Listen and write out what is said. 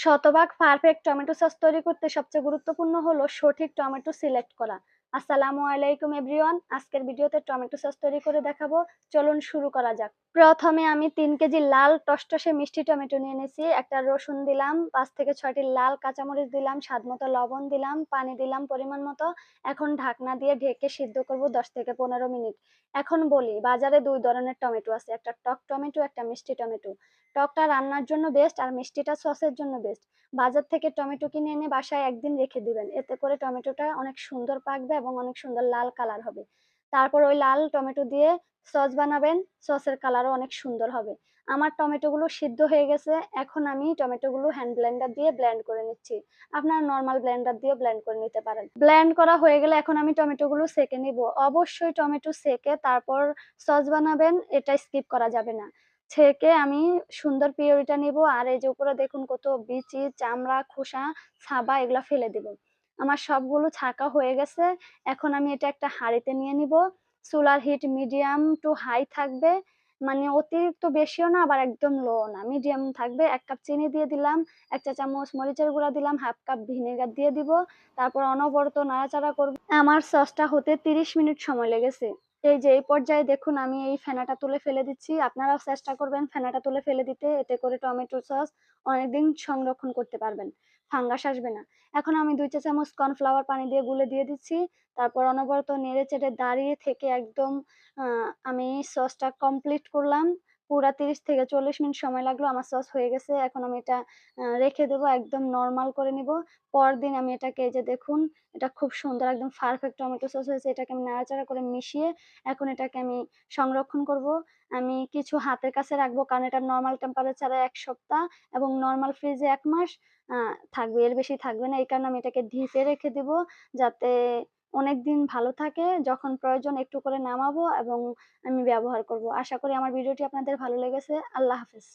শতভাগ perfect tomato sauce তৈরি করতে সবচেয়ে গুরুত্বপূর্ণ হলো সঠিক টমেটো সিলেক্ট করা। আসসালামু আলাইকুম এভরিওয়ান, আজকের ভিডিওতে টমেটো সস তৈরি করে দেখাবো। চলুন শুরু করা যাক। প্রথমে আমি 3 কেজি লাল টসটসে মিষ্টি টমেটো নিয়ে নিয়েছি। একটা রসুন দিলাম, 5 থেকে 6টি লাল কাঁচামরিচ দিলাম, স্বাদ মতো লবণ দিলাম, পানি দিলাম পরিমাণ মতো। এখন ঢাকনা দিয়ে ঢেকে সিদ্ধ করব 10 থেকে 15 মিনিট। এখন বলি, বাজারে দুই ধরনের টমেটো আছে, একটা টক টমেটো, একটা মিষ্টি টমেটো। টকটা রান্নার জন্য বেস্ট আর মিষ্টিটা সসের জন্য বেস্ট। বাজার থেকে টমেটো কিনে এনে বাসায় একদিন রেখে দিবেন, এতে করে টমেটোটা অনেক সুন্দর পাকবে এবং অনেক সুন্দর লাল কালার হবে। তারপর ওই লাল টমেটো দিয়ে সস বানাবেন, সসের কালারও অনেক সুন্দর হবে। আমার টমেটোগুলো সিদ্ধ হয়ে গেছে, এখন আমি টমেটোগুলো হ্যান্ড ব্লেন্ডার দিয়ে ব্লেন্ড করে নিচ্ছি। আপনারা নর্মাল ব্লেন্ডার দিয়ে ব্লেন্ড করে নিতে পারেন। ব্লেন্ড করা হয়ে গেলে এখন আমি টমেটোগুলো সেকে নিব। অবশ্যই টমেটো সেকে তারপর সস বানাবেন, এটা স্কিপ করা যাবে না। ছেঁকে আমি সুন্দর পিউরিটা নিব, আর এই যে উপরে দেখুন কত বিচি, চামড়া, খোসা, ছাবা এগুলা ফেলে দিব। আমার সবগুলো ছাঁকা হয়ে গেছে। এখন আমি এটা একটা হাঁড়িতে নিয়ে নিব। চুলার হিট মিডিয়াম টু হাই থাকবে, মানে অতিরিক্ত বেশিও না আবার একদম লো না, মিডিয়াম থাকবে। 1 কাপ চিনি দিয়ে দিলাম, 1 চা চামচ মরিচের গুঁড়া দিলাম, 1/2 কাপ ভিনেগার দিয়ে দিব। তারপর অনবরত নাড়াচাড়া করব। আমার সসটা হতে 30 মিনিট সময় লেগেছে। এই যে এই পর্যায়ে দেখুন আমি এই ফেনাটা তুলে ফেলে দিচ্ছি। আপনারাও চেষ্টা করবেন ফেনাটা তুলে ফেলে দিতে, এতে করে টমেটো সস অনেকদিন সংরক্ষণ করতে পারবেন, ফাঙ্গাস আসবে না। এখন আমি 2 চা চামচ কর্নফ্লাওয়ার পানি দিয়ে গুলে দিয়ে দিচ্ছি। তারপর অনবরত নেড়ে চেড়ে দাঁড়িয়ে থেকে একদম আমি সসটা কমপ্লিট করলাম। পুরা 30 থেকে 40 মিনিট সময় লাগলো, আমার সস হয়ে গেছে। এখন আমি এটা রেখে দেবো, একদম নরমাল করে নিব। পরদিন আমি এটাকে, এই যে দেখুন, এটা খুব সুন্দর একদম পারফেক্ট টমেটো সস হয়েছে। এটাকে আমি নাড়াচাড়া করে মিশিয়ে এখন এটাকে আমি সংরক্ষণ করব। আমি কিছু হাতের কাছে রাখবো, কারণ এটা নরমাল টেম্পারেচারে 1 সপ্তাহ এবং নরমাল ফ্রিজে 1 মাস থাকবে, এর বেশি থাকবে না। এই কারণে আমি এটাকে ডিপে রেখে দিব, যাতে অনেকদিন ভালো থাকে। যখন প্রয়োজন একটু করে নামাবো এবং আমি ব্যবহার করব। আশা করি আমার ভিডিওটি আপনাদের ভালো লেগেছে। আল্লাহ হাফেজ।